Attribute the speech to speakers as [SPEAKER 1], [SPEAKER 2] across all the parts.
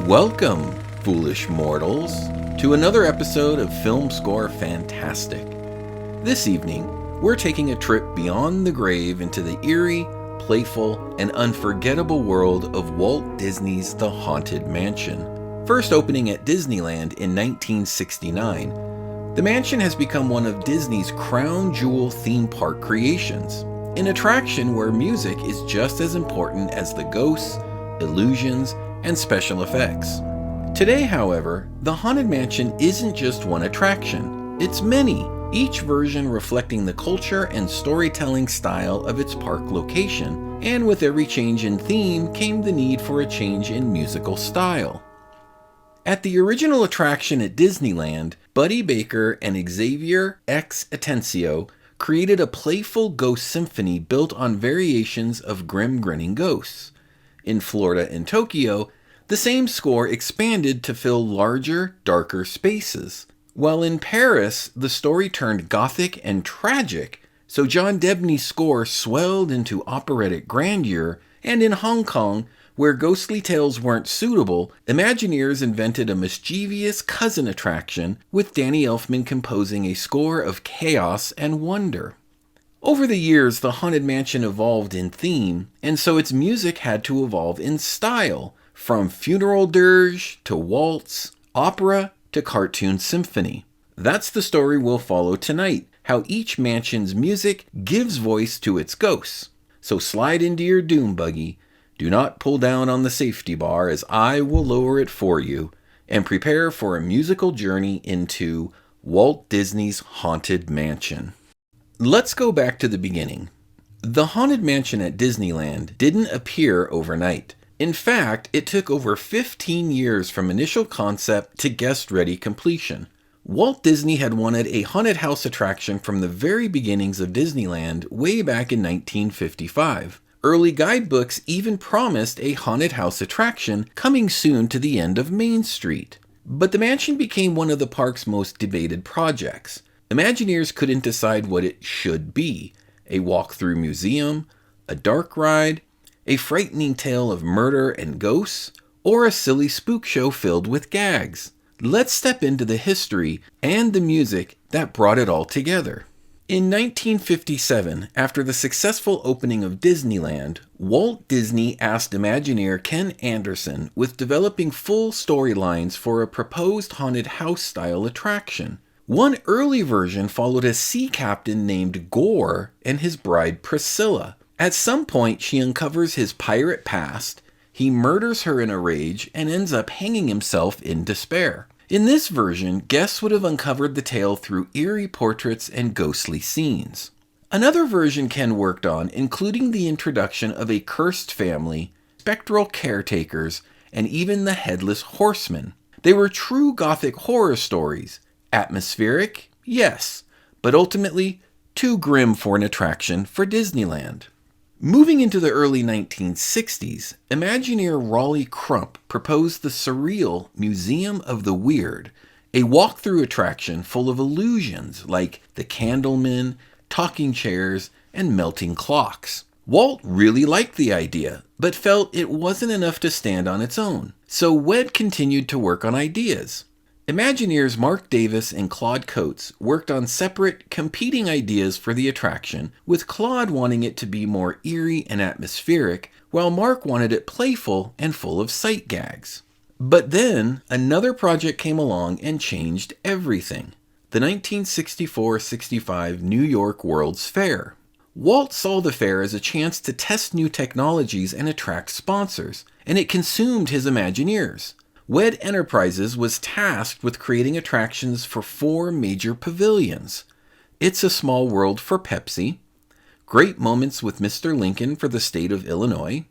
[SPEAKER 1] Welcome, foolish mortals, to another episode of Filmscore Fantastic. This evening, we're taking a trip beyond the grave into the eerie, playful, and unforgettable world of Walt Disney's The Haunted Mansion. First opening at Disneyland in 1969, the mansion has become one of Disney's crown jewel theme park creations, an attraction where music is just as important as the ghosts, illusions, and special effects. Today, however, the Haunted Mansion isn't just one attraction, it's many, each version reflecting the culture and storytelling style of its park location, and with every change in theme came the need for a change in musical style. At the original attraction at Disneyland, Buddy Baker and Xavier x Atencio created a playful ghost symphony built on variations of Grim Grinning Ghosts. In Florida and Tokyo, the same score expanded to fill larger, darker spaces. While in Paris, the story turned gothic and tragic, so John Debney's score swelled into operatic grandeur, and in Hong Kong, where ghostly tales weren't suitable, Imagineers invented a mischievous cousin attraction, with Danny Elfman composing a score of chaos and wonder. Over the years, the Haunted Mansion evolved in theme, and so its music had to evolve in style, from funeral dirge to waltz, opera to cartoon symphony. That's the story we'll follow tonight, how each mansion's music gives voice to its ghosts. So slide into your doom buggy, do not pull down on the safety bar as I will lower it for you, and prepare for a musical journey into Walt Disney's Haunted Mansion. Let's go back to the beginning. The Haunted Mansion at Disneyland didn't appear overnight. In fact, it took over 15 years from initial concept to guest-ready completion. Walt Disney had wanted a haunted house attraction from the very beginnings of Disneyland way back in 1955. Early guidebooks even promised a haunted house attraction coming soon to the end of Main Street. But the mansion became one of the park's most debated projects. Imagineers couldn't decide what it should be: a walk-through museum, a dark ride, a frightening tale of murder and ghosts, or a silly spook show filled with gags. Let's step into the history and the music that brought it all together. In 1957, after the successful opening of Disneyland, Walt Disney asked Imagineer Ken Anderson with developing full storylines for a proposed haunted house-style attraction. One early version followed a sea captain named Gore and his bride Priscilla. At some point, she uncovers his pirate past, he murders her in a rage, and ends up hanging himself in despair. In this version, guests would have uncovered the tale through eerie portraits and ghostly scenes. Another version Ken worked on, including the introduction of a cursed family, spectral caretakers, and even the Headless Horseman. They were true Gothic horror stories. Atmospheric? Yes, but ultimately too grim for an attraction for Disneyland. Moving into the early 1960s, Imagineer Raleigh Crump proposed the surreal Museum of the Weird, a walk-through attraction full of illusions like the Candlemen, talking chairs, and melting clocks. Walt really liked the idea, but felt it wasn't enough to stand on its own, so WED continued to work on ideas. Imagineers Marc Davis and Claude Coats worked on separate, competing ideas for the attraction, with Claude wanting it to be more eerie and atmospheric, while Marc wanted it playful and full of sight gags. But then, another project came along and changed everything: the 1964-65 New York World's Fair. Walt saw the fair as a chance to test new technologies and attract sponsors, and it consumed his Imagineers. WED Enterprises was tasked with creating attractions for 4 major pavilions: It's a Small World for Pepsi, Great Moments with Mr. Lincoln for the state of Illinois,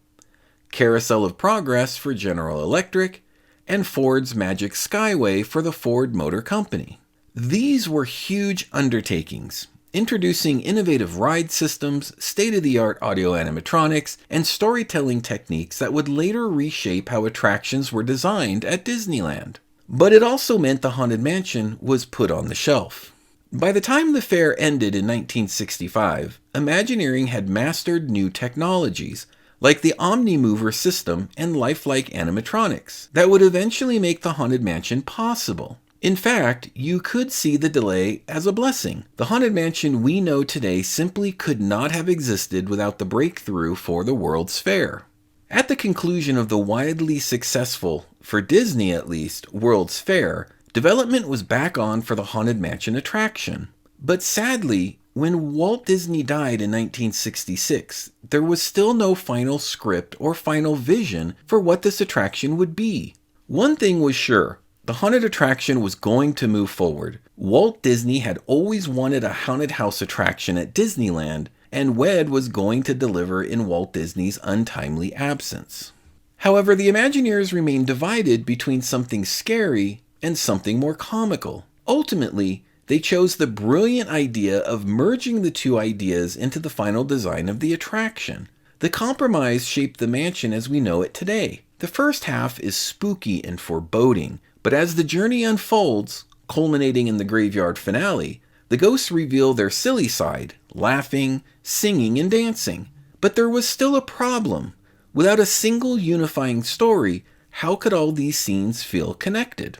[SPEAKER 1] Carousel of Progress for General Electric, and Ford's Magic Skyway for the Ford Motor Company. These were huge undertakings, introducing innovative ride systems, state-of-the-art audio animatronics, and storytelling techniques that would later reshape how attractions were designed at Disneyland. But it also meant the Haunted Mansion was put on the shelf. By the time the fair ended in 1965, Imagineering had mastered new technologies, like the Omnimover system and lifelike animatronics, that would eventually make the Haunted Mansion possible. In fact, you could see the delay as a blessing. The Haunted Mansion we know today simply could not have existed without the breakthrough for the World's Fair. At the conclusion of the widely successful, for Disney at least, World's Fair, development was back on for the Haunted Mansion attraction. But sadly, when Walt Disney died in 1966, there was still no final script or final vision for what this attraction would be. One thing was sure. The haunted attraction was going to move forward. Walt Disney had always wanted a haunted house attraction at Disneyland, and WED was going to deliver in Walt Disney's untimely absence. However, the Imagineers remained divided between something scary and something more comical. Ultimately, they chose the brilliant idea of merging the two ideas into the final design of the attraction. The compromise shaped the mansion as we know it today. The first half is spooky and foreboding, but as the journey unfolds, culminating in the graveyard finale, the ghosts reveal their silly side, laughing, singing, and dancing. But there was still a problem. Without a single unifying story, how could all these scenes feel connected?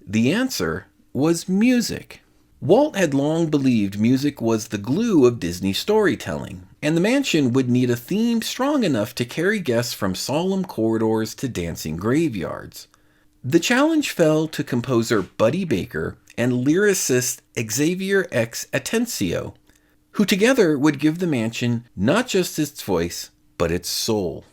[SPEAKER 1] The answer was music. Walt had long believed music was the glue of Disney storytelling, and the mansion would need a theme strong enough to carry guests from solemn corridors to dancing graveyards. The challenge fell to composer Buddy Baker and lyricist Xavier X. Atencio, who together would give the mansion not just its voice, but its soul.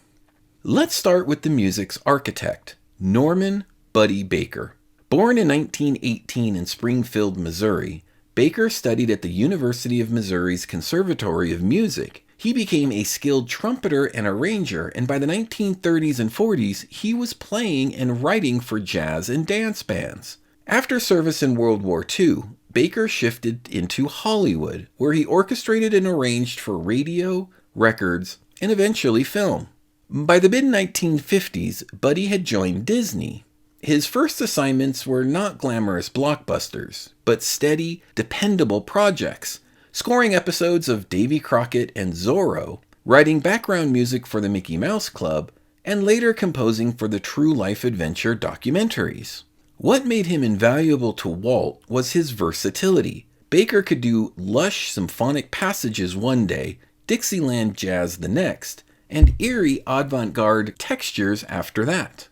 [SPEAKER 1] Let's start with the music's architect, Norman Buddy Baker. Born in 1918 in Springfield, Missouri, Baker studied at the University of Missouri's Conservatory of Music. He became a skilled trumpeter and arranger, and by the 1930s and 40s, he was playing and writing for jazz and dance bands. After service in World War II, Baker shifted into Hollywood, where he orchestrated and arranged for radio, records, and eventually film. By the mid-1950s, Buddy had joined Disney. His first assignments were not glamorous blockbusters, but steady, dependable projects, scoring episodes of Davy Crockett and Zorro, writing background music for the Mickey Mouse Club, and later composing for the True Life Adventure documentaries. What made him invaluable to Walt was his versatility. Baker could do lush symphonic passages one day, Dixieland jazz the next, and eerie avant-garde textures after that.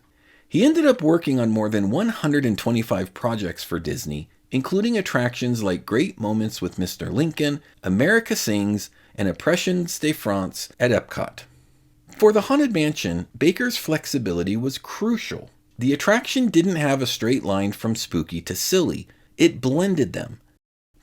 [SPEAKER 1] He ended up working on more than 125 projects for Disney, including attractions like Great Moments with Mr. Lincoln, America Sings, and Impressions de France at Epcot. For the Haunted Mansion, Baker's flexibility was crucial. The attraction didn't have a straight line from spooky to silly. It blended them.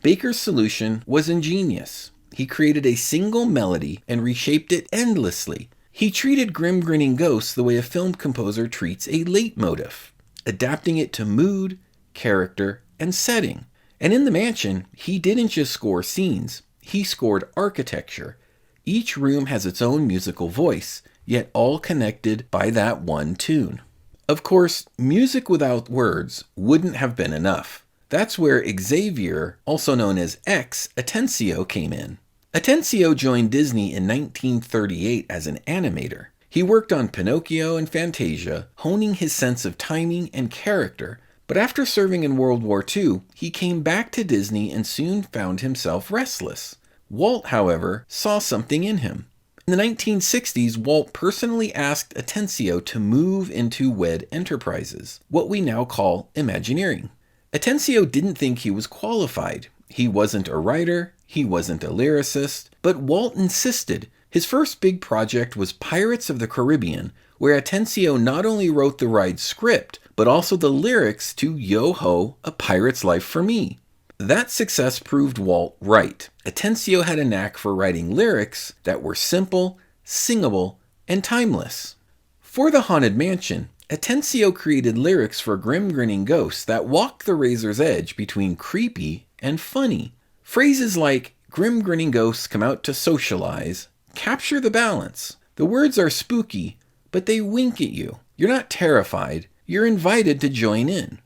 [SPEAKER 1] Baker's solution was ingenious. He created a single melody and reshaped it endlessly. He treated Grim Grinning Ghosts the way a film composer treats a leitmotif, adapting it to mood, character, and setting. And in the mansion, he didn't just score scenes, he scored architecture. Each room has its own musical voice, yet all connected by that one tune. Of course, music without words wouldn't have been enough. That's where Xavier, also known as X, Atencio, came in. Atencio joined Disney in 1938 as an animator. He worked on Pinocchio and Fantasia, honing his sense of timing and character. But after serving in World War II, he came back to Disney and soon found himself restless. Walt, however, saw something in him. In the 1960s, Walt personally asked Atencio to move into WED Enterprises, what we now call Imagineering. Atencio didn't think he was qualified. He wasn't a writer, he wasn't a lyricist, but Walt insisted. His first big project was Pirates of the Caribbean, where Atencio not only wrote the ride script, but also the lyrics to Yo-Ho, A Pirate's Life for Me. That success proved Walt right. Atencio had a knack for writing lyrics that were simple, singable, and timeless. For the Haunted Mansion, Atencio created lyrics for Grim Grinning Ghosts that walk the razor's edge between creepy and funny. Phrases like, Grim Grinning Ghosts come out to socialize, capture the balance. The words are spooky, but they wink at you. You're not terrified, you're invited to join in.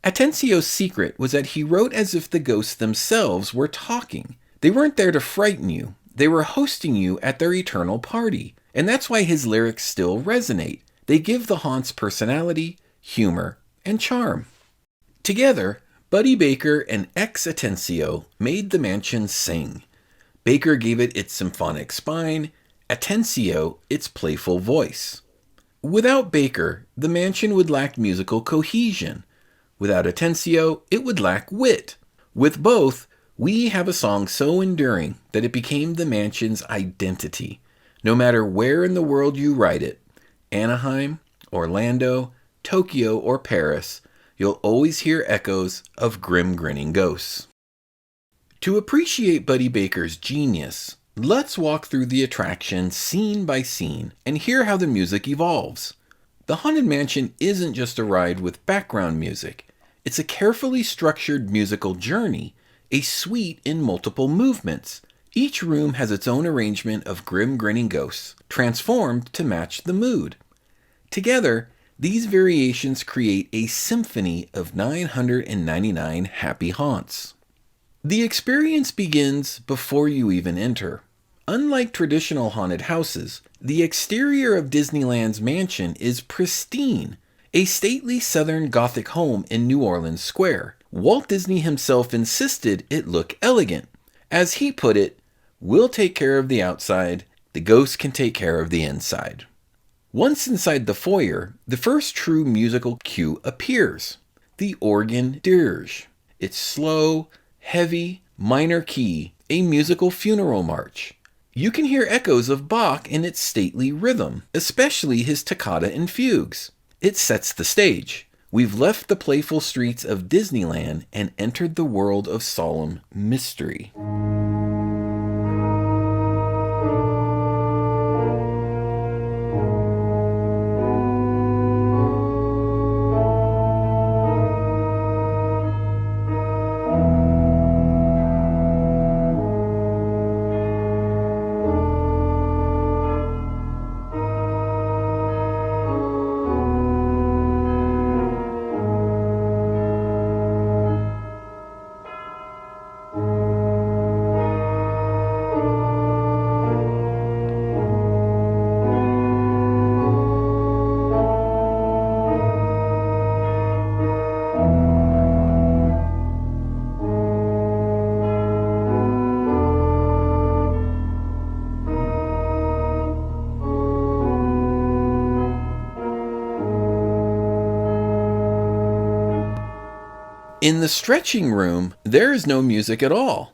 [SPEAKER 1] Atencio's secret was that he wrote as if the ghosts themselves were talking. They weren't there to frighten you, They were hosting you at their eternal party, and that's why his lyrics still resonate. They give the haunts personality, humor, and charm. Together, Buddy Baker and Atencio made the mansion sing. Baker gave it its symphonic spine, Atencio its playful voice. Without Baker, the mansion would lack musical cohesion. Without Atencio, it would lack wit. With both, we have a song so enduring that it became the mansion's identity. No matter where in the world you write it, Anaheim, Orlando, Tokyo, or Paris, you'll always hear echoes of Grim Grinning Ghosts. To appreciate Buddy Baker's genius, let's walk through the attraction scene by scene and hear how the music evolves. The Haunted Mansion isn't just a ride with background music. It's a carefully structured musical journey, a suite in multiple movements. Each room has its own arrangement of Grim Grinning Ghosts, transformed to match the mood. Together, these variations create a symphony of 999 happy haunts. The experience begins before you even enter. Unlike traditional haunted houses, the exterior of Disneyland's mansion is pristine, a stately southern Gothic home in New Orleans Square. Walt Disney himself insisted it look elegant. As he put it, "We'll take care of the outside, the ghosts can take care of the inside." Once inside the foyer, the first true musical cue appears, the organ dirge. It's slow, heavy, minor key, a musical funeral march. You can hear echoes of Bach in its stately rhythm, especially his toccata and fugues. It sets the stage. We've left the playful streets of Disneyland and entered the world of solemn mystery. In the stretching room, there is no music at all.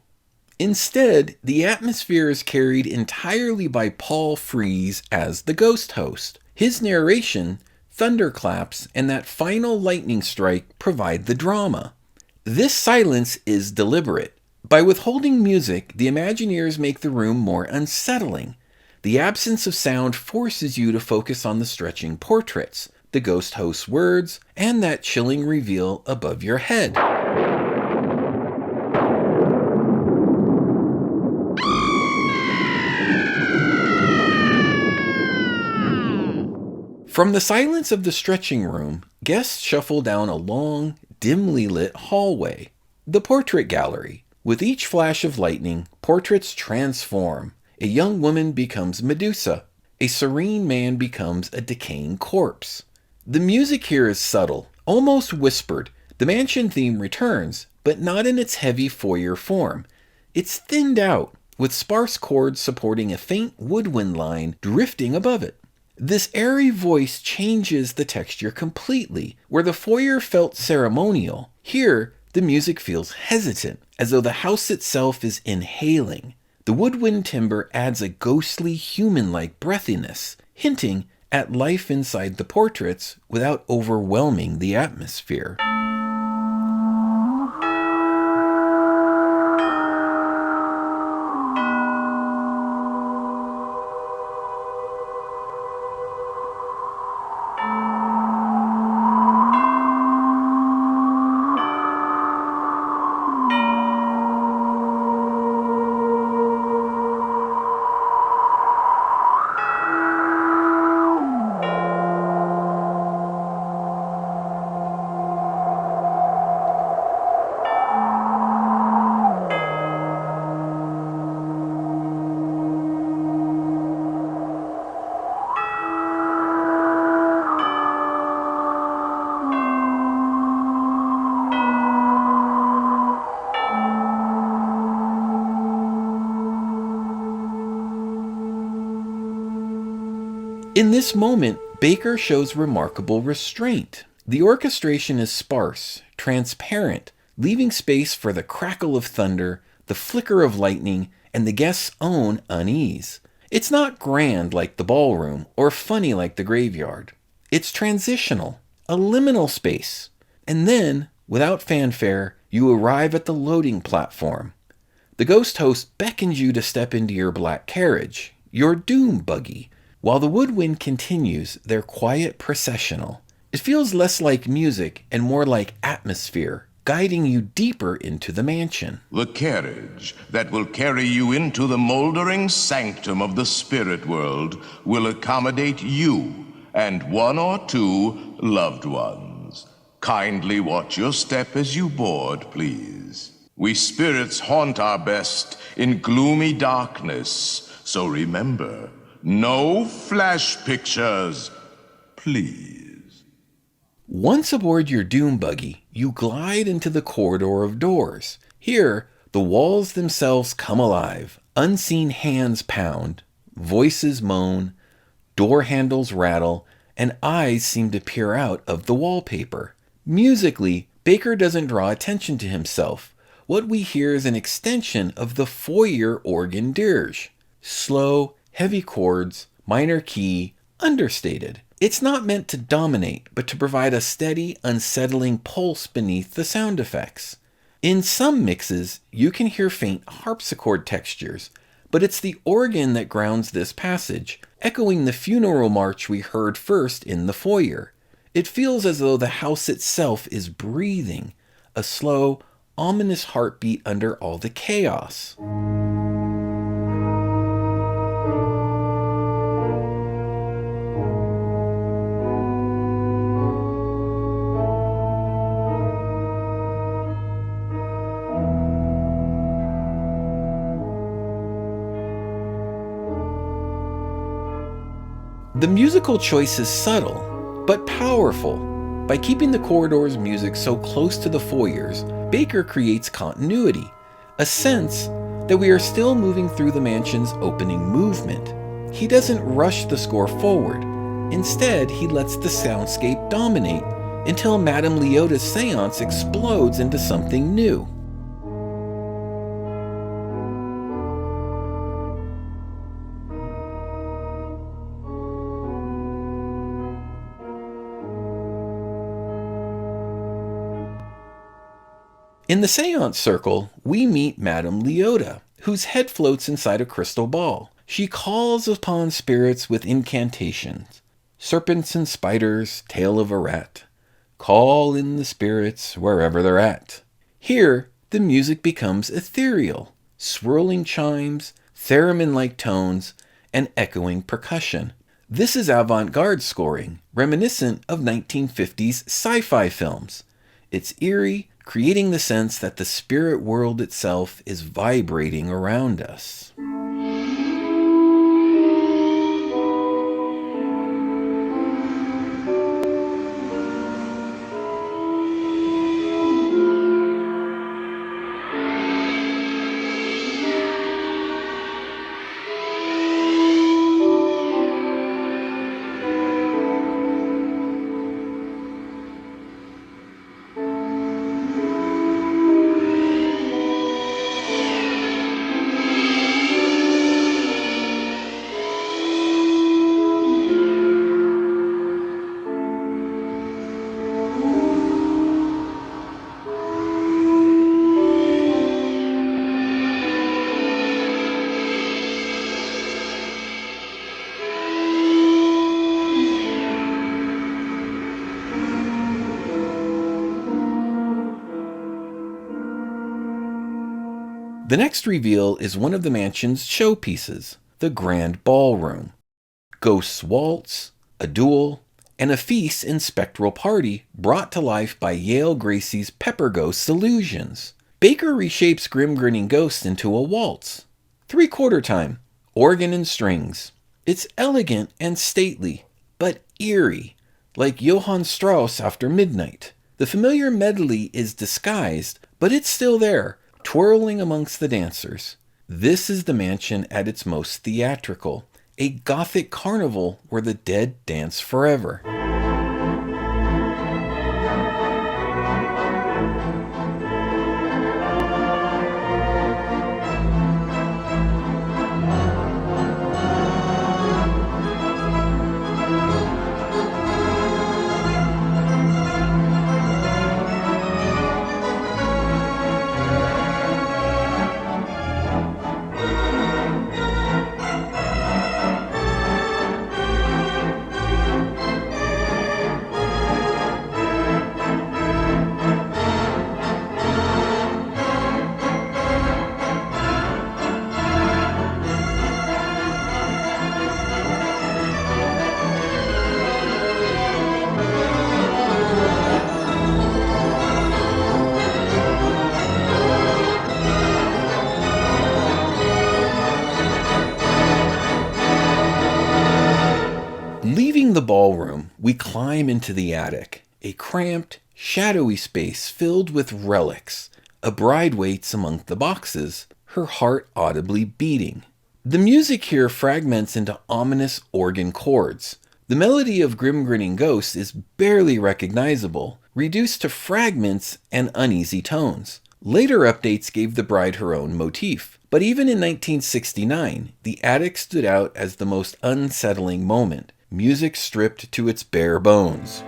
[SPEAKER 1] Instead, the atmosphere is carried entirely by Paul Frees as the ghost host. His narration, thunderclaps, and that final lightning strike provide the drama. This silence is deliberate. By withholding music, the Imagineers make the room more unsettling. The absence of sound forces you to focus on the stretching portraits, the ghost host's words, and that chilling reveal above your head. From the silence of the stretching room, guests shuffle down a long, dimly lit hallway. The portrait gallery. With each flash of lightning, portraits transform. A young woman becomes Medusa. A serene man becomes a decaying corpse. The music here is subtle, almost whispered. The mansion theme returns, but not in its heavy foyer form. It's thinned out, with sparse chords supporting a faint woodwind line drifting above it. This airy voice changes the texture completely. Where the foyer felt ceremonial, here the music feels hesitant, as though the house itself is inhaling. The woodwind timbre adds a ghostly, human-like breathiness, hinting at life inside the portraits without overwhelming the atmosphere. In this moment, Baker shows remarkable restraint. The orchestration is sparse, transparent, leaving space for the crackle of thunder, the flicker of lightning, and the guest's own unease. It's not grand like the ballroom or funny like the graveyard. It's transitional, a liminal space. And then, without fanfare, you arrive at the loading platform. The ghost host beckons you to step into your black carriage, your doom buggy, while the woodwind continues their quiet processional. It feels less like music and more like atmosphere, guiding you deeper into the mansion.
[SPEAKER 2] The carriage that will carry you into the moldering sanctum of the spirit world will accommodate you and one or two loved ones. Kindly watch your step as you board, please. We spirits haunt our best in gloomy darkness, so remember, no flash pictures, please.
[SPEAKER 1] Once aboard your doom buggy, you glide into the corridor of doors. Here, the walls themselves come alive. Unseen hands pound, voices moan, door handles rattle, and eyes seem to peer out of the wallpaper. Musically, Baker doesn't draw attention to himself. What we hear is an extension of the foyer organ dirge. Slow, heavy chords, minor key, understated. It's not meant to dominate, but to provide a steady, unsettling pulse beneath the sound effects. In some mixes, you can hear faint harpsichord textures, but it's the organ that grounds this passage, echoing the funeral march we heard first in the foyer. It feels as though the house itself is breathing, a slow, ominous heartbeat under all the chaos. The musical choice is subtle, but powerful. By keeping the corridor's music so close to the foyers, Baker creates continuity, a sense that we are still moving through the mansion's opening movement. He doesn't rush the score forward. Instead, he lets the soundscape dominate until Madame Leota's seance explodes into something new. In the seance circle, we meet Madame Leota, whose head floats inside a crystal ball. She calls upon spirits with incantations. Serpents and spiders, tail of a rat. Call in the spirits wherever they're at. Here, the music becomes ethereal. Swirling chimes, theremin-like tones, and echoing percussion. This is avant-garde scoring, reminiscent of 1950s sci-fi films. It's eerie, creating the sense that the spirit world itself is vibrating around us. The next reveal is one of the mansion's showpieces, the Grand Ballroom. Ghosts waltz, a duel, and a feast and spectral party brought to life by Yale Gracie's Pepper Ghost's illusions. Baker reshapes Grim Grinning Ghosts into a waltz. 3/4 time, organ and strings. It's elegant and stately, but eerie, like Johann Strauss after midnight. The familiar medley is disguised, but it's still there, twirling amongst the dancers. This is the mansion at its most theatrical, a Gothic carnival where the dead dance forever. Leaving the ballroom, we climb into the attic, a cramped, shadowy space filled with relics. A bride waits among the boxes, her heart audibly beating. The music here fragments into ominous organ chords. The melody of Grim Grinning Ghosts is barely recognizable, reduced to fragments and uneasy tones. Later updates gave the bride her own motif, but even in 1969, the attic stood out as the most unsettling moment. Music stripped to its bare bones.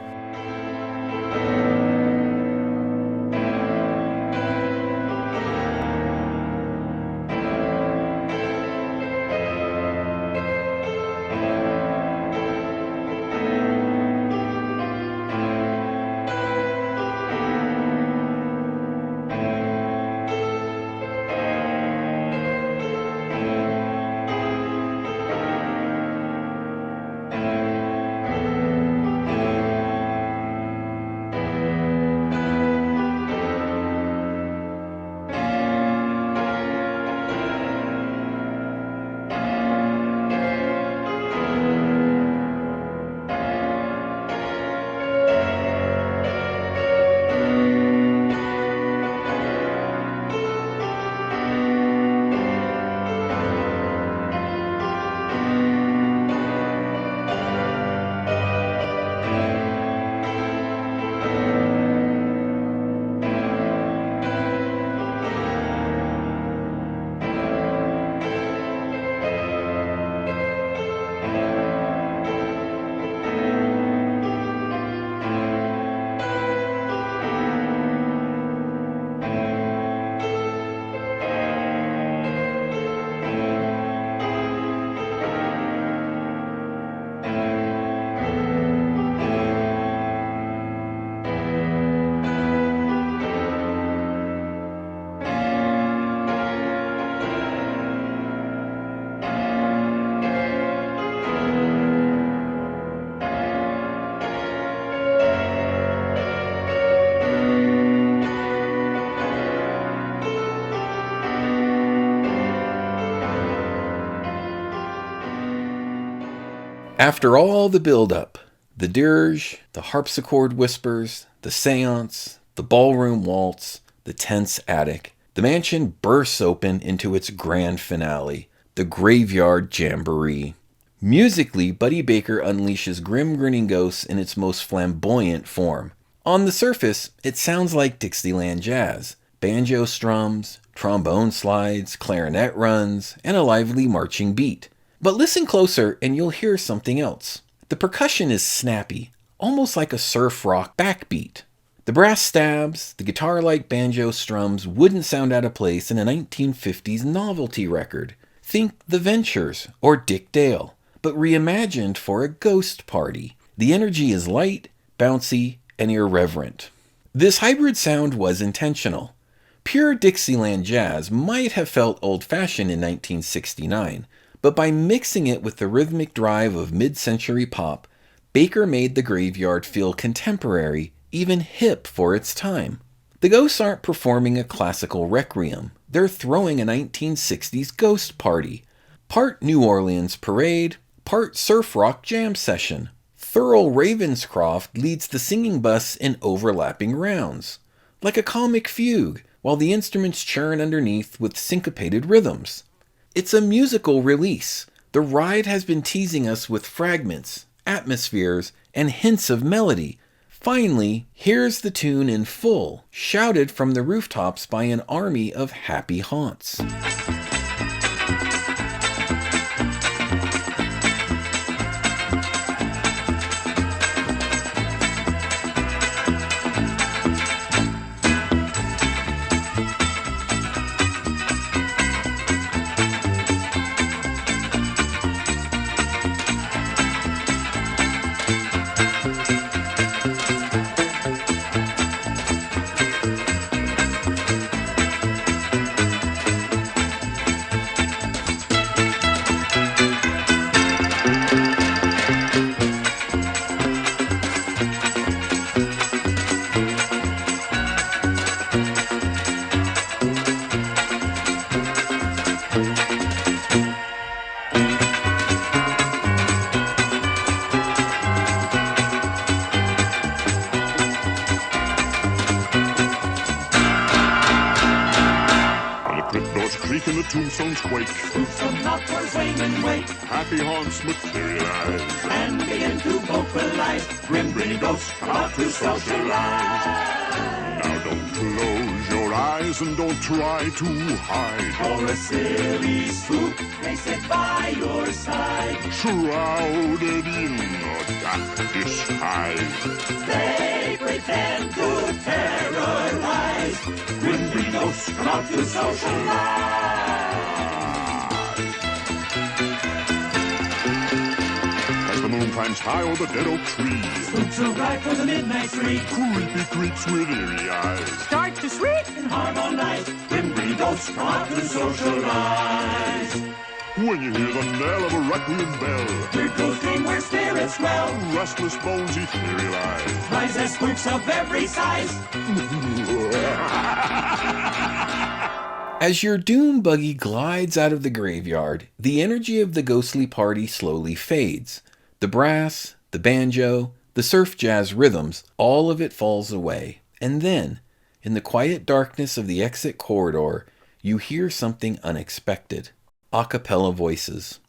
[SPEAKER 1] After all the build-up, the dirge, the harpsichord whispers, the seance, the ballroom waltz, the tense attic, the mansion bursts open into its grand finale, the graveyard jamboree. Musically, Buddy Baker unleashes Grim Grinning Ghosts in its most flamboyant form. On the surface, it sounds like Dixieland jazz, banjo strums, trombone slides, clarinet runs, and a lively marching beat. But listen closer and you'll hear something else. The percussion is snappy, almost like a surf rock backbeat. The brass stabs, the guitar-like banjo strums wouldn't sound out of place in a 1950s novelty record. Think The Ventures or Dick Dale, but reimagined for a ghost party. The energy is light, bouncy, and irreverent. This hybrid sound was intentional. Pure Dixieland jazz might have felt old-fashioned in 1969, but by mixing it with the rhythmic drive of mid-century pop, Baker made the graveyard feel contemporary, even hip for its time. The ghosts aren't performing a classical requiem. They're throwing a 1960s ghost party. Part New Orleans parade, part surf rock jam session. Thurl Ravenscroft leads the singing bus in overlapping rounds, like a comic fugue, while the instruments churn underneath with syncopated rhythms. It's a musical release, The ride has been teasing us with fragments, atmospheres, and hints of melody. Finally, here's the tune in full, shouted from the rooftops by an army of happy haunts.
[SPEAKER 3] Tombstones quake,
[SPEAKER 4] Tombstone knockers swing and wake,
[SPEAKER 3] happy haunts materialize,
[SPEAKER 4] and begin to vocalize. Grim Grinning Ghosts come out to socialize.
[SPEAKER 3] Now don't close your eyes and don't try to hide.
[SPEAKER 4] For a silly spook, they sit by your side.
[SPEAKER 3] Shrouded in a dark disguise,
[SPEAKER 4] They pretend to terrorize. Grim Grinning Ghosts come out to socialize.
[SPEAKER 3] As the moon climbs high o'er the dead oak tree,
[SPEAKER 4] Spooks arrive from the midnight street.
[SPEAKER 3] creepy creeps with eerie eyes.
[SPEAKER 4] Start to shriek and harmonize. Grim Grinning Ghosts come out to socialize.
[SPEAKER 3] When you hear the knell of a requiem bell,
[SPEAKER 4] We're ghosting where spirits dwell.
[SPEAKER 3] restless bones etherealize.
[SPEAKER 4] Rise as spooks of every size.
[SPEAKER 1] As your doom buggy glides out of the graveyard, the energy of the ghostly party slowly fades. The brass, the banjo, the surf jazz rhythms, all of it falls away. And then, in the quiet darkness of the exit corridor, you hear something unexpected. A cappella voices.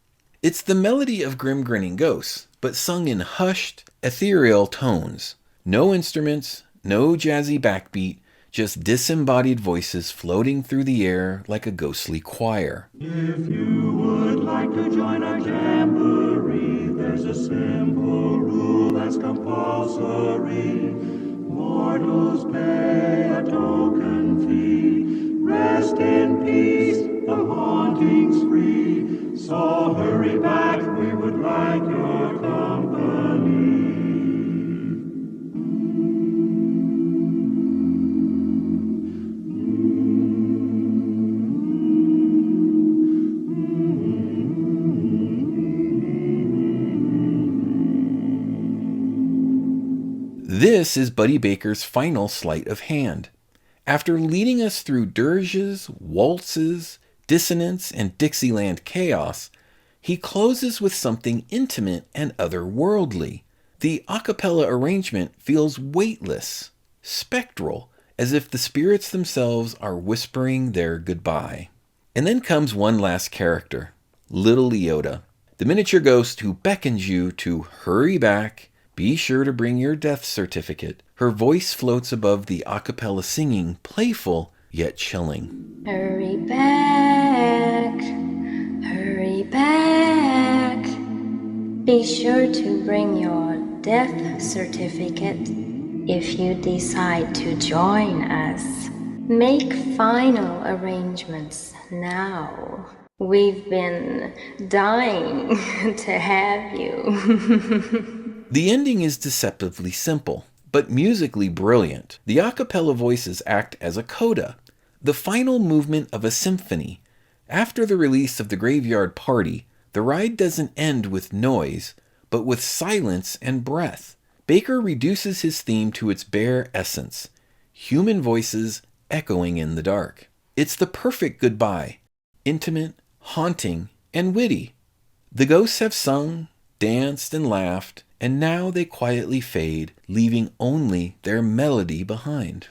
[SPEAKER 1] It's the melody of Grim Grinning Ghosts, but sung in hushed, ethereal tones. No instruments, no jazzy backbeat, just disembodied voices floating through the air like a ghostly choir.
[SPEAKER 4] If you would like to join our jamboree, there's a simple rule that's compulsory. Mortals pay a token fee. Rest in peace, the haunting's free. So hurry back, we would like your company.
[SPEAKER 1] This is Buddy Baker's final sleight of hand. After leading us through dirges, waltzes, dissonance, and Dixieland chaos, he closes with something intimate and otherworldly. The a cappella arrangement feels weightless, spectral, as if the spirits themselves are whispering their goodbye. And then comes one last character, Little Leota, the miniature ghost who beckons you to hurry back. Be sure to bring your death certificate. Her voice floats above the a cappella singing, playful yet chilling.
[SPEAKER 5] Hurry back, hurry back. Be sure to bring your death certificate if you decide to join us. Make final arrangements now. We've been dying to have you.
[SPEAKER 1] The ending is deceptively simple, but musically brilliant. The a cappella voices act as a coda, the final movement of a symphony. After the release of the Graveyard Party, the ride doesn't end with noise, but with silence and breath. Baker reduces his theme to its bare essence, human voices echoing in the dark. It's the perfect goodbye, intimate, haunting, and witty. The ghosts have sung, danced, and laughed, and now they quietly fade, leaving only their melody behind.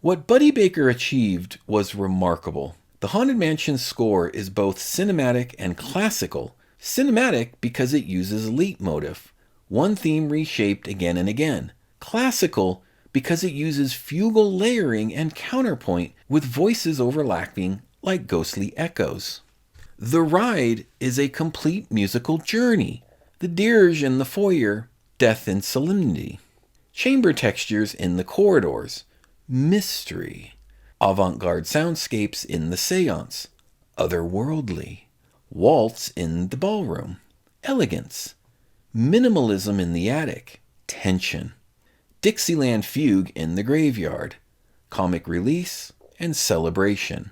[SPEAKER 1] What Buddy Baker achieved was remarkable. The Haunted Mansion score is both cinematic and classical, Cinematic because it uses leitmotif, one theme reshaped again and again. Classical because it uses fugal layering and counterpoint with voices overlapping like ghostly echoes. The ride is a complete musical journey. The dirge in the foyer, death and solemnity. Chamber textures in the corridors, mystery. Avant-garde soundscapes in the seance, otherworldly. Waltz in the ballroom, elegance. Minimalism in the attic, tension. Dixieland fugue in the graveyard, comic release and celebration.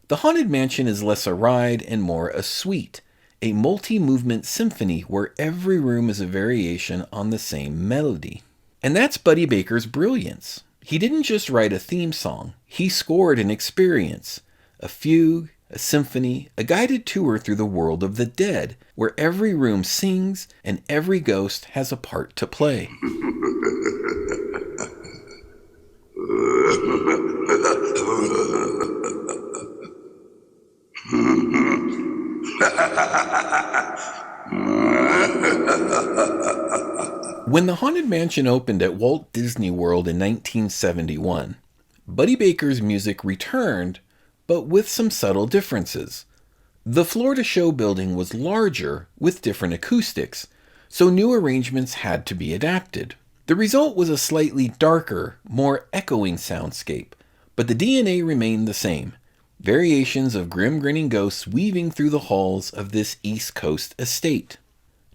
[SPEAKER 1] The Haunted Mansion is less a ride and more a suite, a multi-movement symphony where every room is a variation on the same melody. And that's Buddy Baker's brilliance. He didn't just write a theme song, he scored an experience, a fugue, a symphony, a guided tour through the world of the dead, where every room sings and every ghost has a part to play. When the Haunted Mansion opened at Walt Disney World in 1971, Buddy Baker's music returned, but with some subtle differences. The Florida Show building was larger with different acoustics, so new arrangements had to be adapted. The result was a slightly darker, more echoing soundscape, but the DNA remained the same. Variations of Grim Grinning Ghosts weaving through the halls of this East Coast estate.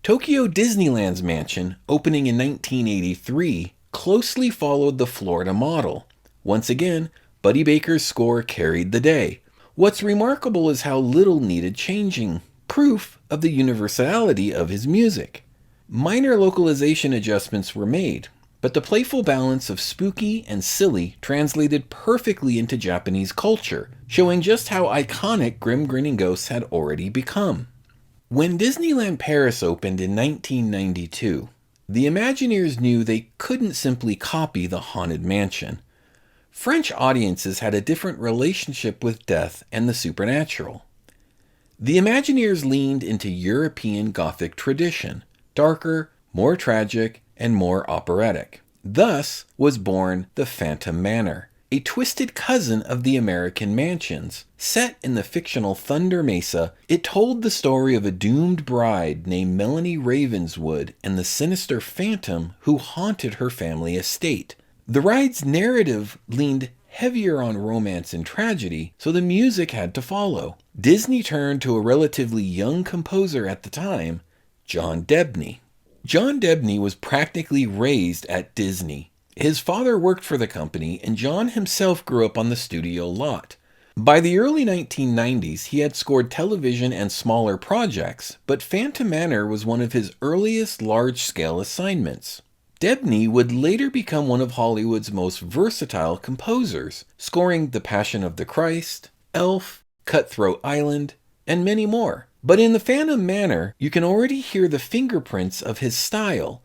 [SPEAKER 1] Tokyo Disneyland's mansion, opening in 1983, closely followed the Florida model. Once again, Buddy Baker's score carried the day. What's remarkable is how little needed changing, proof of the universality of his music. Minor localization adjustments were made, but the playful balance of spooky and silly translated perfectly into Japanese culture, showing just how iconic Grim Grinning Ghosts had already become. When Disneyland Paris opened in 1992, the Imagineers knew they couldn't simply copy the Haunted Mansion. French audiences had a different relationship with death and the supernatural. The Imagineers leaned into European Gothic tradition, darker, more tragic, and more operatic. Thus was born the Phantom Manor, a twisted cousin of the American mansions. Set in the fictional Thunder Mesa, it told the story of a doomed bride named Melanie Ravenswood and the sinister phantom who haunted her family estate. The ride's narrative leaned heavier on romance and tragedy, so the music had to follow. Disney turned to a relatively young composer at the time, John Debney. John Debney was practically raised at Disney. His father worked for the company, and John himself grew up on the studio lot. By the early 1990s, he had scored television and smaller projects, but Phantom Manor was one of his earliest large-scale assignments. Debney would later become one of Hollywood's most versatile composers, scoring The Passion of the Christ, Elf, Cutthroat Island, and many more. But in the Phantom Manor, you can already hear the fingerprints of his style.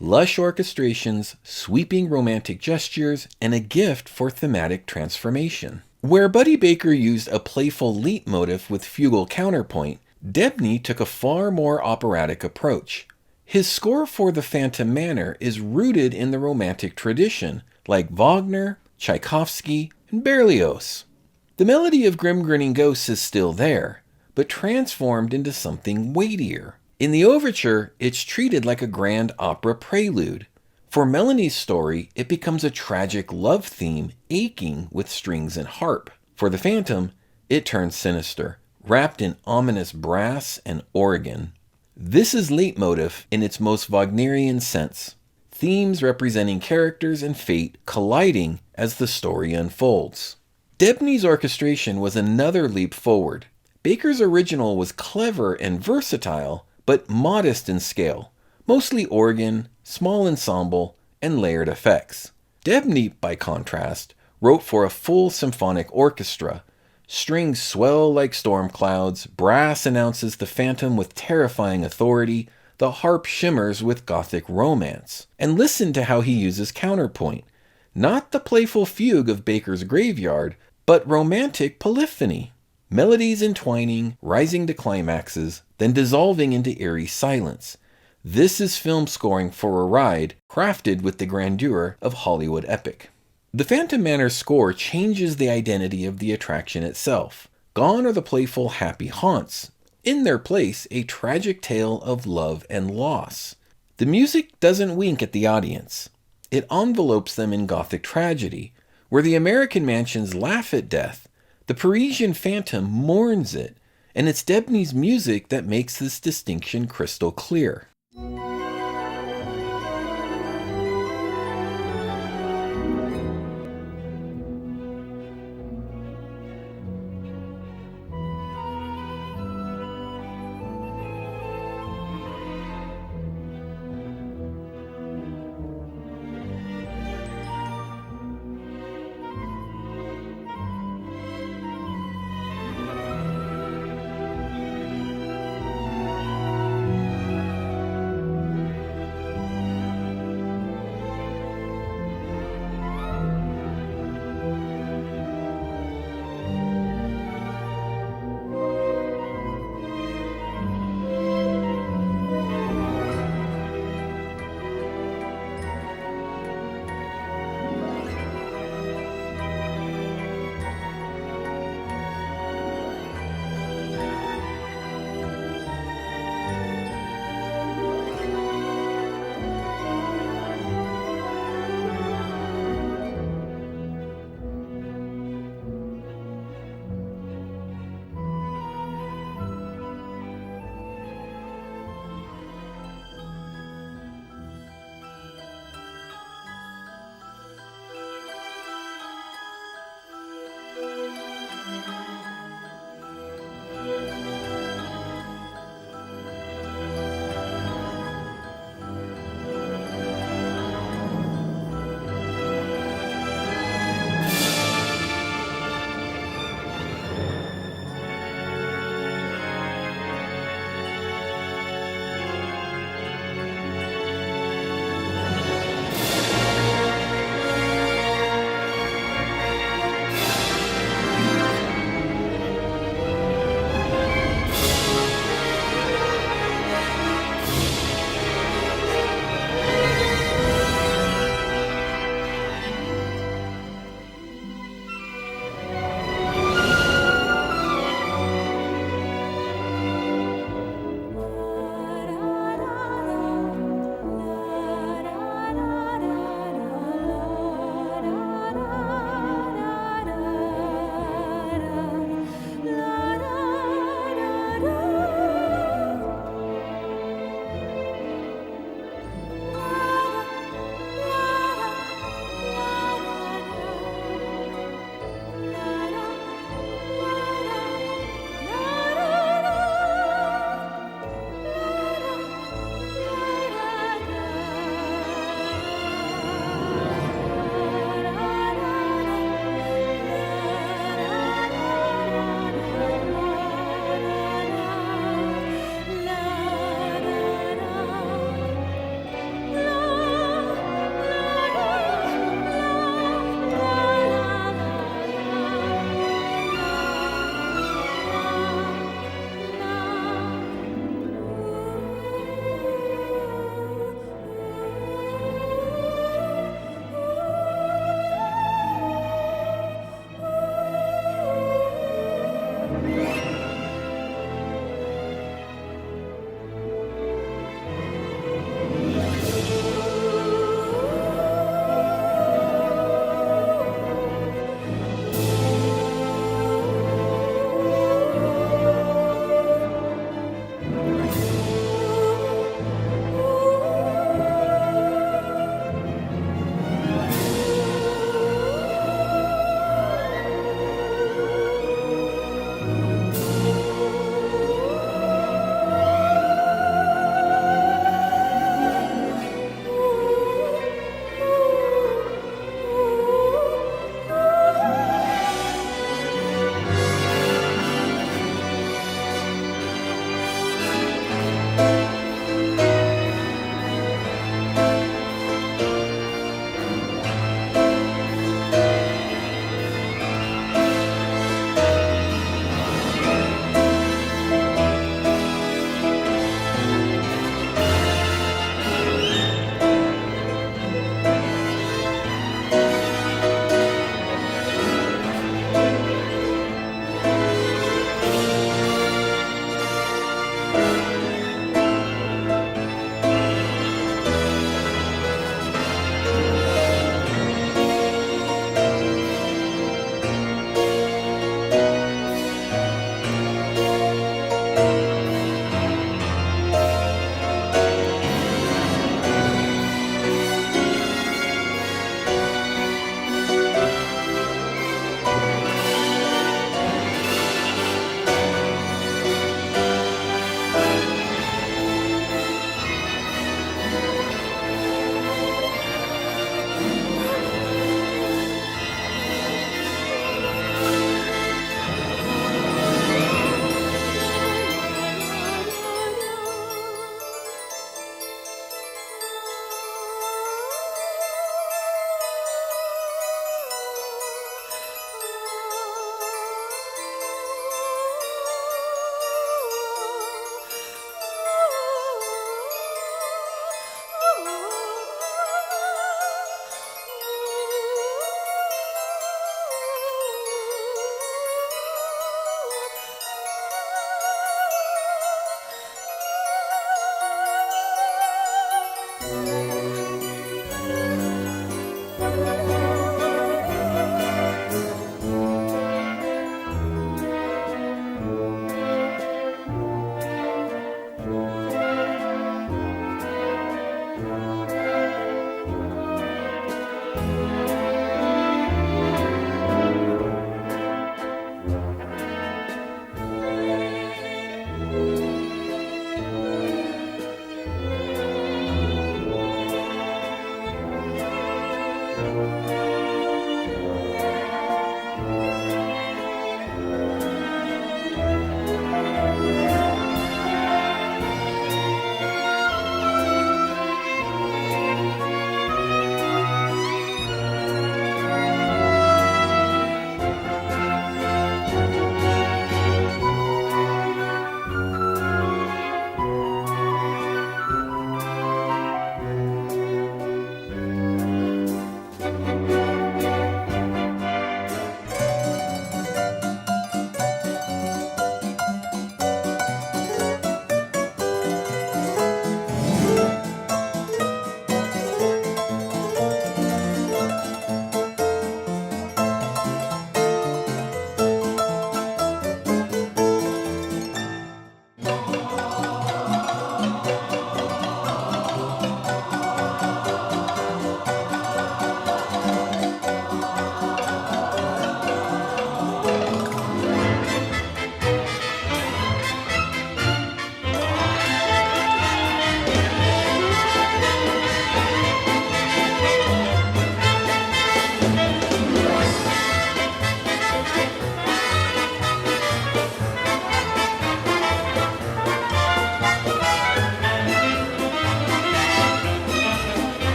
[SPEAKER 1] Lush orchestrations, sweeping romantic gestures, and a gift for thematic transformation. Where Buddy Baker used a playful leitmotif with fugal counterpoint, Debney took a far more operatic approach. His score for the Phantom Manor is rooted in the romantic tradition, like Wagner, Tchaikovsky, and Berlioz. The melody of Grim Grinning Ghosts is still there, but transformed into something weightier. In the overture, it's treated like a grand opera prelude. For Melanie's story, it becomes a tragic love theme aching with strings and harp. For the Phantom, it turns sinister, wrapped in ominous brass and organ. This is leitmotif in its most Wagnerian sense. Themes representing characters and fate colliding as the story unfolds. Debney's orchestration was another leap forward. Baker's original was clever and versatile, but modest in scale, mostly organ, small ensemble, and layered effects. Debney, by contrast, wrote for a full symphonic orchestra. Strings swell like storm clouds, brass announces the phantom with terrifying authority, the harp shimmers with Gothic romance. And listen to how he uses counterpoint. Not the playful fugue of Baker's Graveyard, but romantic polyphony. Melodies entwining, rising to climaxes, then dissolving into eerie silence. This is film scoring for a ride crafted with the grandeur of Hollywood epic. The Phantom Manor score changes the identity of the attraction itself. Gone are the playful, happy haunts. In their place, a tragic tale of love and loss. The music doesn't wink at the audience. It envelopes them in Gothic tragedy. Where the American mansions laugh at death, the Parisian phantom mourns it, and it's Debney's music that makes this distinction crystal clear.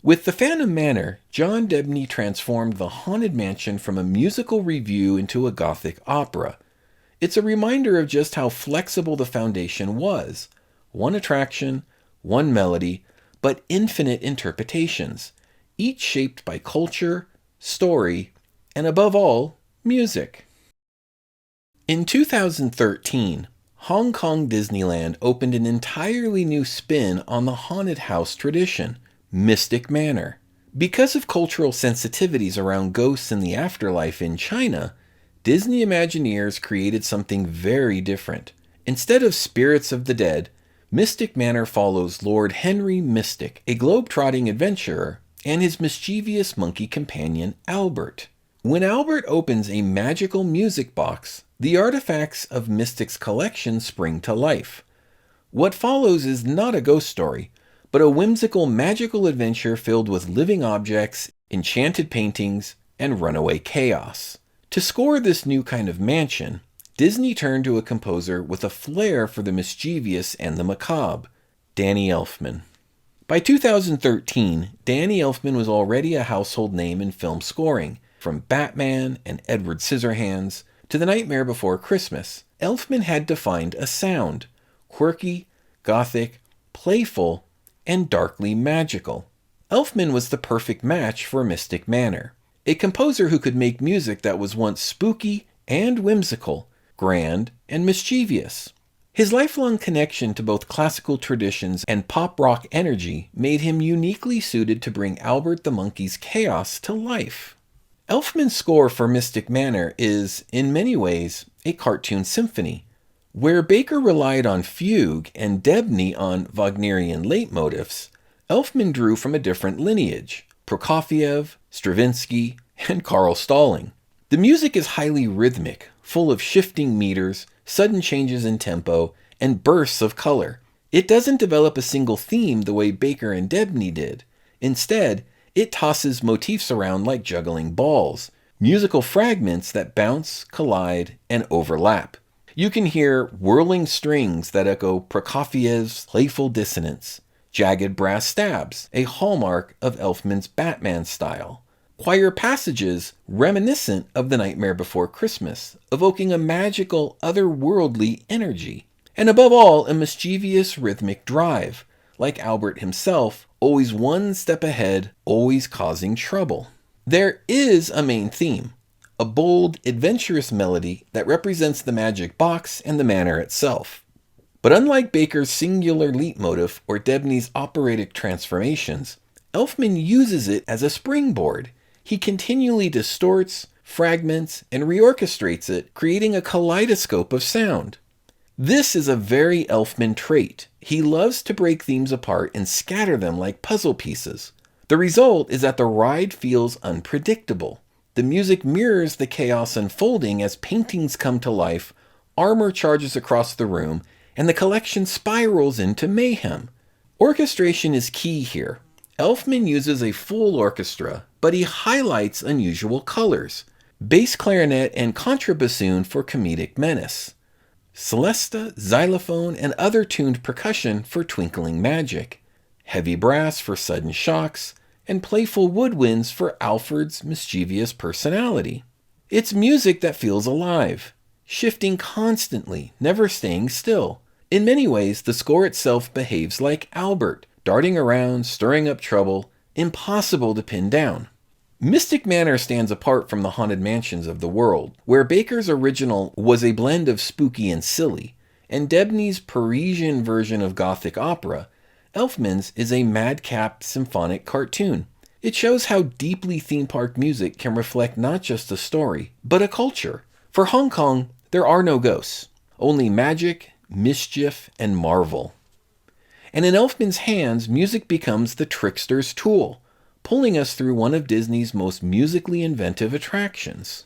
[SPEAKER 1] With The Phantom Manor, John Debney transformed the Haunted Mansion from a musical revue into a Gothic opera. It's a reminder of just how flexible the foundation was. One attraction, one melody, but infinite interpretations, each shaped by culture, story, and above all, music. In 2013, Hong Kong Disneyland opened an entirely new spin on the haunted house tradition, Mystic Manor. Because of cultural sensitivities around ghosts and the afterlife in China, Disney Imagineers created something very different. Instead of spirits of the dead, Mystic Manor follows Lord Henry Mystic, a globe-trotting adventurer, and his mischievous monkey companion, Albert. When Albert opens a magical music box, the artifacts of Mystic's collection spring to life. What follows is not a ghost story, but a whimsical magical adventure filled with living objects, enchanted paintings, and runaway chaos. To score this new kind of mansion, Disney turned to a composer with a flair for the mischievous and the macabre, Danny Elfman. By 2013, Danny Elfman was already a household name in film scoring. From Batman and Edward Scissorhands to The Nightmare Before Christmas, Elfman had defined a sound: quirky, gothic, playful, and darkly magical. Elfman was the perfect match for Mystic Manor, a composer who could make music that was once spooky and whimsical, grand and mischievous. His lifelong connection to both classical traditions and pop rock energy made him uniquely suited to bring Albert the Monkey's chaos to life. Elfman's score for Mystic Manor is, in many ways, a cartoon symphony. Where Baker relied on fugue and Debney on Wagnerian leitmotifs, Elfman drew from a different lineage: Prokofiev, Stravinsky, and Carl Stalling. The music is highly rhythmic, full of shifting meters, sudden changes in tempo, and bursts of color. It doesn't develop a single theme the way Baker and Debney did. Instead, it tosses motifs around like juggling balls, musical fragments that bounce, collide, and overlap. You can hear whirling strings that echo Prokofiev's playful dissonance, jagged brass stabs, a hallmark of Elfman's Batman style, choir passages reminiscent of The Nightmare Before Christmas, evoking a magical, otherworldly energy, and above all, a mischievous rhythmic drive, like Albert himself, always one step ahead, always causing trouble. There is a main theme, a bold, adventurous melody that represents the magic box and the manor itself. But unlike Baker's singular leitmotif or Debney's operatic transformations, Elfman uses it as a springboard. He continually distorts, fragments, and reorchestrates it, creating a kaleidoscope of sound. This is a very Elfman trait. He loves to break themes apart and scatter them like puzzle pieces. The result is that the ride feels unpredictable. The music mirrors the chaos unfolding as paintings come to life, armor charges across the room, and the collection spirals into mayhem. Orchestration is key here. Elfman uses a full orchestra, but he highlights unusual colors: bass clarinet and contrabassoon for comedic menace, celesta, xylophone, and other tuned percussion for twinkling magic, heavy brass for sudden shocks, and playful woodwinds for Alfred's mischievous personality. It's music that feels alive, shifting constantly, never staying still. In many ways, the score itself behaves like Albert, darting around, stirring up trouble, impossible to pin down. Mystic Manor stands apart from the haunted mansions of the world, where Baker's original was a blend of spooky and silly, and Debney's Parisian version of Gothic opera. Elfman's is a madcap symphonic cartoon. It shows how deeply theme park music can reflect not just a story, but a culture. For Hong Kong, there are no ghosts, only magic, mischief, and marvel. And in Elfman's hands, music becomes the trickster's tool, pulling us through one of Disney's most musically inventive attractions.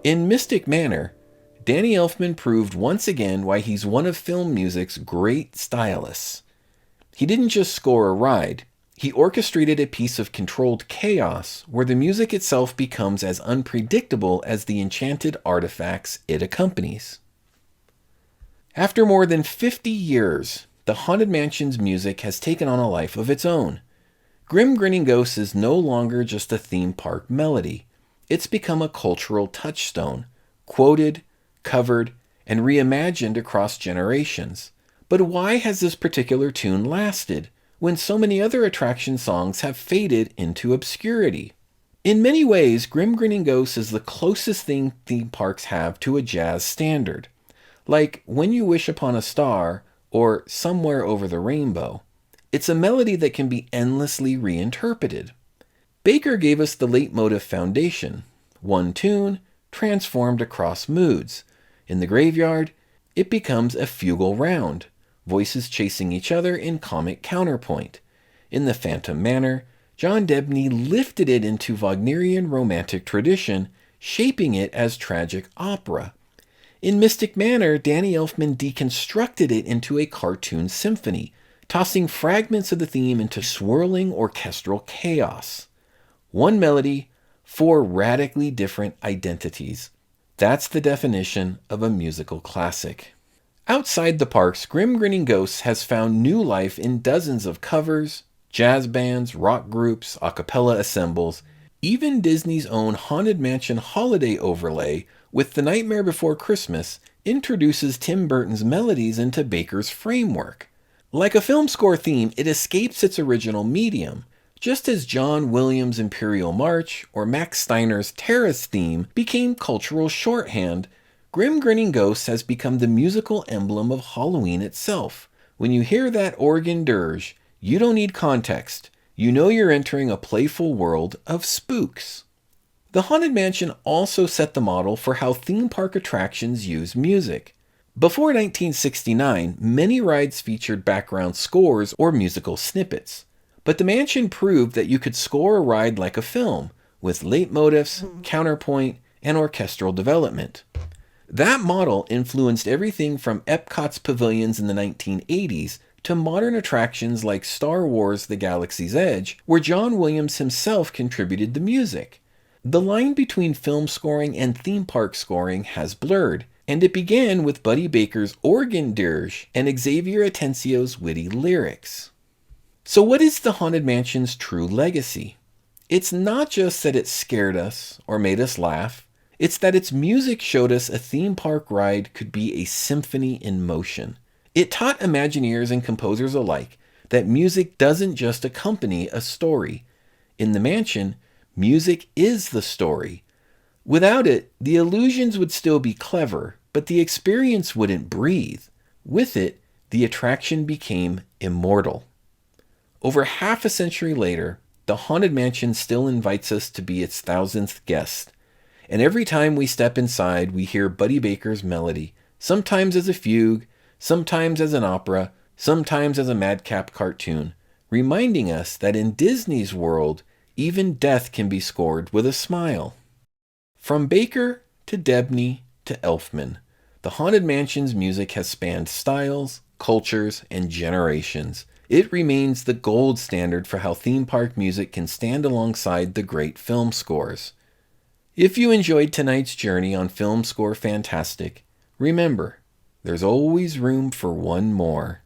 [SPEAKER 1] In Mystic Manor, Danny Elfman proved once again why he's one of film music's great stylists. He didn't just score a ride, he orchestrated a piece of controlled chaos where the music itself becomes as unpredictable as the enchanted artifacts it accompanies. After more than 50 years, the Haunted Mansion's music has taken on a life of its own. Grim Grinning Ghosts is no longer just a theme park melody. It's become a cultural touchstone, quoted, covered, and reimagined across generations. But why has this particular tune lasted, when so many other attraction songs have faded into obscurity? In many ways, Grim Grinning Ghosts is the closest thing theme parks have to a jazz standard, like When You Wish Upon a Star or Somewhere Over the Rainbow. It's a melody that can be endlessly reinterpreted. Baker gave us the leitmotif foundation, one tune transformed across moods. In the graveyard, it becomes a fugal round, voices chasing each other in comic counterpoint. In the Phantom Manor, John Debney lifted it into Wagnerian romantic tradition, shaping it as tragic opera. In Mystic Manor, Danny Elfman deconstructed it into a cartoon symphony, tossing fragments of the theme into swirling orchestral chaos. One melody, four radically different identities. That's the definition of a musical classic. Outside the parks, Grim Grinning Ghosts has found new life in dozens of covers, jazz bands, rock groups, a cappella assembles, even Disney's own Haunted Mansion holiday overlay with The Nightmare Before Christmas introduces Tim Burton's melodies into Baker's framework. Like a film score theme, it escapes its original medium, just as John Williams' Imperial March or Max Steiner's Terrace theme became cultural shorthand. Grim Grinning Ghosts has become the musical emblem of Halloween itself. When you hear that organ dirge, you don't need context. You know you're entering a playful world of spooks. The Haunted Mansion also set the model for how theme park attractions use music. Before 1969, many rides featured background scores or musical snippets. But the mansion proved that you could score a ride like a film, with leitmotifs, counterpoint, and orchestral development. That model influenced everything from Epcot's pavilions in the 1980s to modern attractions like Star Wars: The Galaxy's Edge, where John Williams himself contributed the music. The line between film scoring and theme park scoring has blurred, and it began with Buddy Baker's organ dirge and Xavier Atencio's witty lyrics. So what is the Haunted Mansion's true legacy? It's not just that it scared us or made us laugh. It's that its music showed us a theme park ride could be a symphony in motion. It taught Imagineers and composers alike that music doesn't just accompany a story. In the mansion, music is the story. Without it, the illusions would still be clever, but the experience wouldn't breathe. With it, the attraction became immortal. Over half a century later, the Haunted Mansion still invites us to be its 1000th guest. And every time we step inside, we hear Buddy Baker's melody, sometimes as a fugue, sometimes as an opera, sometimes as a madcap cartoon, reminding us that in Disney's world, even death can be scored with a smile. From Baker to Debney to Elfman, the Haunted Mansion's music has spanned styles, cultures, and generations. It remains the gold standard for how theme park music can stand alongside the great film scores. If you enjoyed tonight's journey on Filmscore Fantastic, remember, there's always room for one more.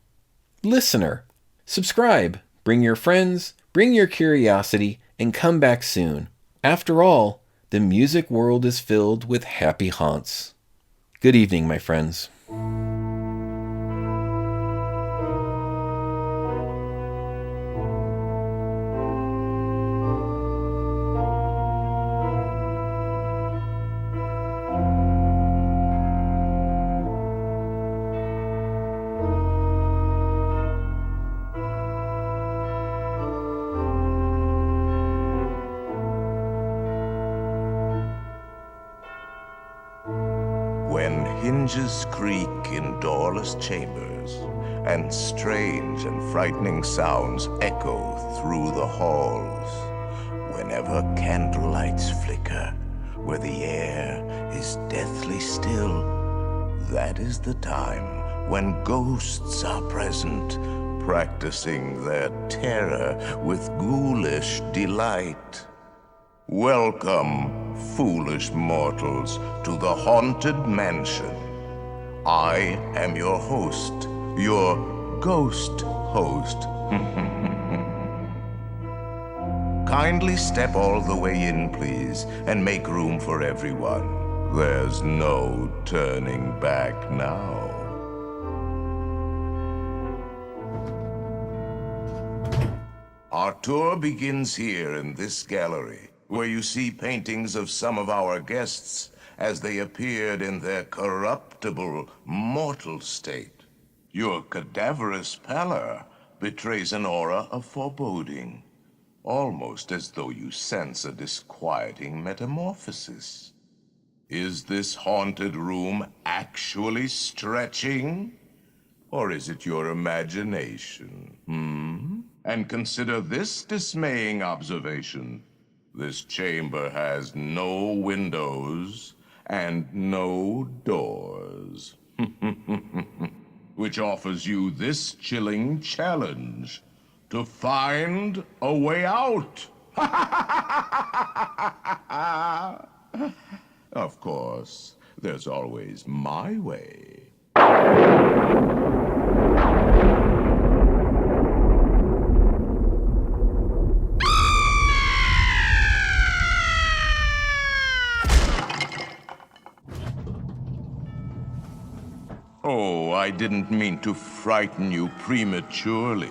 [SPEAKER 1] Listener, subscribe, bring your friends, bring your curiosity, and come back soon. After all, the music world is filled with happy haunts. Good evening, my friends.
[SPEAKER 2] When hinges creak in doorless chambers, and strange and frightening sounds echo through the halls, whenever candlelights flicker, where the air is deathly still. That is the time when ghosts are present, practicing their terror with ghoulish delight. Welcome, foolish mortals, to the Haunted Mansion. I am your host, your ghost host. Kindly step all the way in, please, and make room for everyone. There's no turning back now. Our tour begins here in this gallery, where you see paintings of some of our guests as they appeared in their corruptible, mortal state. Your cadaverous pallor betrays an aura of foreboding, almost as though you sense a disquieting metamorphosis. Is this haunted room actually stretching? Or is it your imagination? And consider this dismaying observation. This chamber has no windows and no doors. Which offers you this chilling challenge: to find a way out. Of course, there's always my way. Oh, I didn't mean to frighten you prematurely.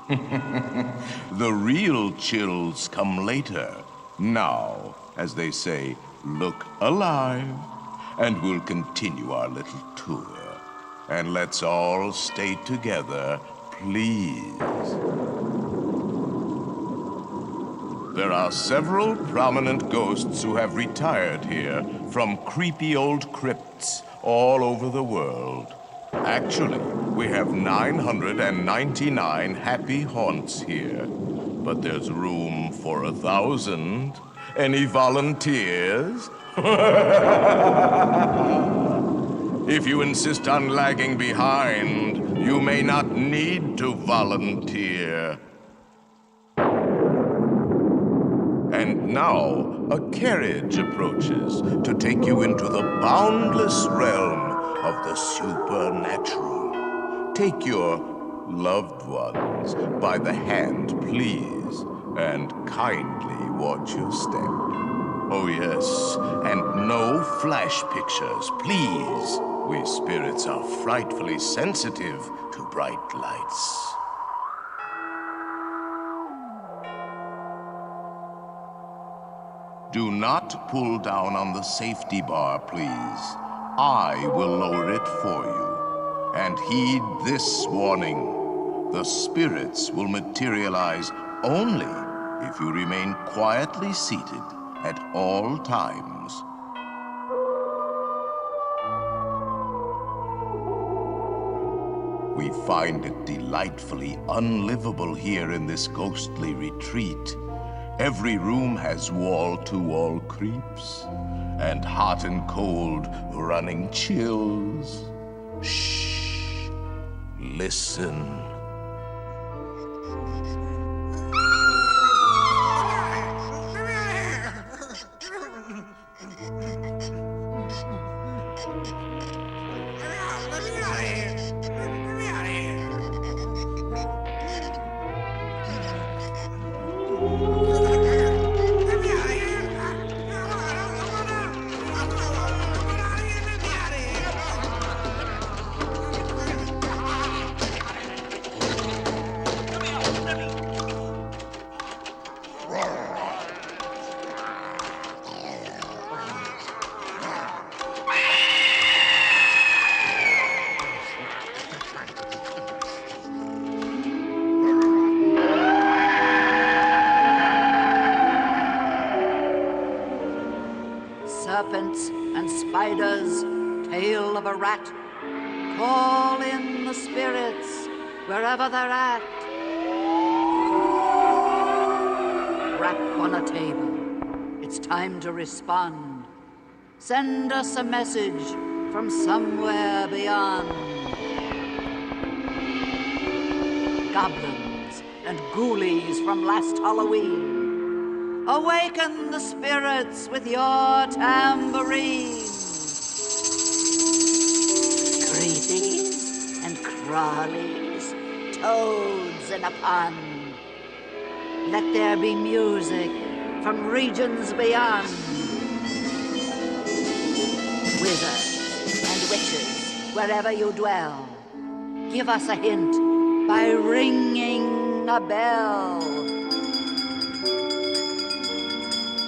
[SPEAKER 2] The real chills come later. Now, as they say, look alive, and we'll continue our little tour. And let's all stay together, please. There are several prominent ghosts who have retired here from creepy old crypts all over the world. Actually, we have 999 happy haunts here, but there's room for 1,000. Any volunteers? If you insist on lagging behind, you may not need to volunteer. And now, a carriage approaches to take you into the boundless realm of the supernatural. Take your loved ones by the hand, please, and kindly watch your step. Oh yes, and no flash pictures, please. We spirits are frightfully sensitive to bright lights. Do not pull down on the safety bar, please. I will lower it for you. And heed this warning. The spirits will materialize only if you remain quietly seated at all times. We find it delightfully unlivable here in this ghostly retreat. Every room has wall-to-wall creeps, and hot and cold running chills. Shh. Listen.
[SPEAKER 6] Serpents and spiders, tail of a rat. Call in the spirits wherever they're at. Rap on a table. It's time to respond. send us a message from somewhere beyond. Goblins and ghoulies from last Halloween, awaken the spirits with your tambourine. Creepies and crawlies, toads in a pond, let there be music from regions beyond. Wizards and witches, wherever you dwell, give us a hint by ringing a bell.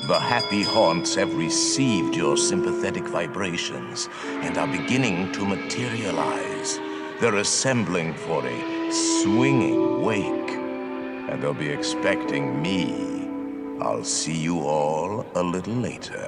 [SPEAKER 2] The happy haunts have received your sympathetic vibrations and are beginning to materialize. They're assembling for a swinging wake, and they'll be expecting me. I'll see you all a little later.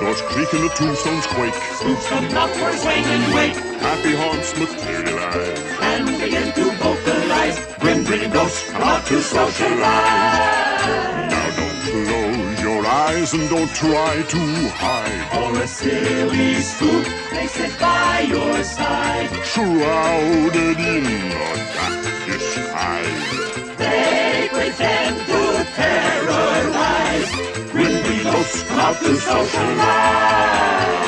[SPEAKER 3] doors creak and the tombstones quake.
[SPEAKER 4] Spooks come upward, swing and wake,
[SPEAKER 3] Happy haunts materialize.
[SPEAKER 4] and begin to vocalize. Grim Grinning Ghosts come out to socialize.
[SPEAKER 3] Now don't close your eyes and don't try to hide.
[SPEAKER 4] Or a silly spook may sit by your side.
[SPEAKER 3] Shrouded in a dark disguise.
[SPEAKER 4] They pretend to terrorize. Grim Grinning Ghosts come out to socialize.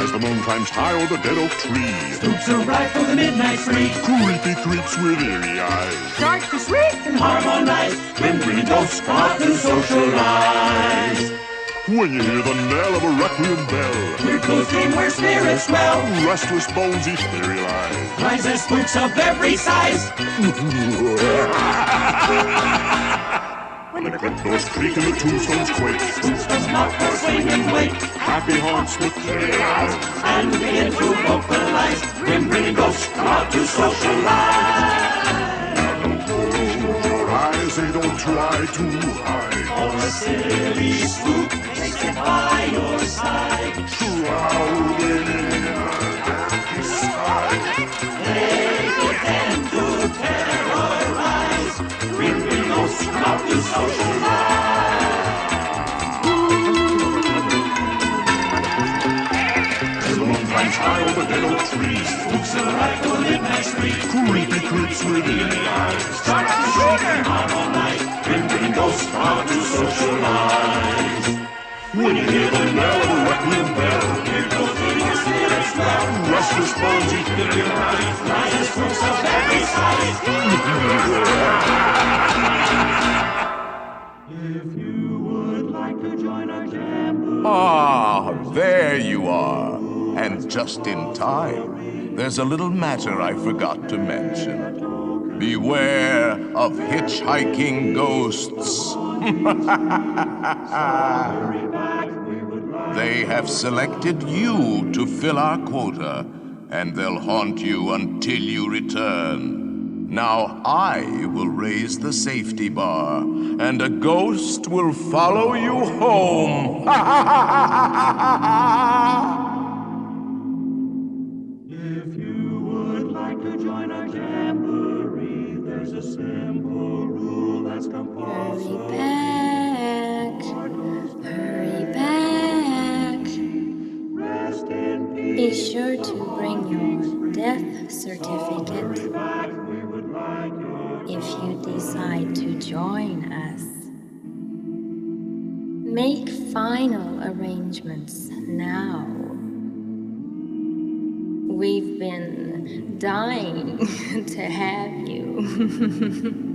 [SPEAKER 3] As the moon climbs high o'er the dead oak tree,
[SPEAKER 4] Spooks arrive for the midnight spree.
[SPEAKER 3] creepy creeps with eerie eyes.
[SPEAKER 4] Start to shriek and harmonize. Grim Grinning Ghosts come out to socialize.
[SPEAKER 3] When you hear the knell of a requiem bell,
[SPEAKER 4] Weird ghouls dream where spirits dwell.
[SPEAKER 3] restless bones etherealize.
[SPEAKER 4] Rises spooks of every size.
[SPEAKER 3] When the crypt doors creak and the tombstones quake,
[SPEAKER 4] Spooks come out for swing and wake,
[SPEAKER 3] happy haunts materialize.
[SPEAKER 4] and begin to vocalize. Grim Grinning Ghosts come out to socialize.
[SPEAKER 3] Close your eyes and don't try to hide.
[SPEAKER 4] Or a silly spook may sit by your side.
[SPEAKER 3] Shrouded in a dark disguise.
[SPEAKER 4] They pretend to terrorize. Grim Grinning Ghosts come out to socialize.
[SPEAKER 3] As the moon climbs high over the dead oak tree,
[SPEAKER 4] Spooks arrive for the midnight spree.
[SPEAKER 3] creepy creeps with eerie eyes.
[SPEAKER 4] Start to shake and harmonize. Grim Grinning Ghosts come out to socialize.
[SPEAKER 3] When you hear the knell of a requiem bell,
[SPEAKER 4] Here goes the your spirits dwell.
[SPEAKER 3] restless bones etherealize.
[SPEAKER 4] Rises spooks of every size. If you would like to join our jamboree,
[SPEAKER 2] Ah, there you are. And just in time. There's a little matter I forgot to mention. Beware of hitchhiking ghosts. They have selected you to fill our quota, and they'll haunt you until you return. Now I will raise the safety bar, and a ghost will follow you home.
[SPEAKER 4] if you would like to join our jamboree, there's a simple rule that's
[SPEAKER 5] Hurry
[SPEAKER 4] compulsory.
[SPEAKER 5] back. Hurry back.
[SPEAKER 4] Rest in peace.
[SPEAKER 5] Be sure to bring your death certificate
[SPEAKER 4] Back, we would like your
[SPEAKER 5] if you decide to join us. Make final arrangements now. We've been dying to have you.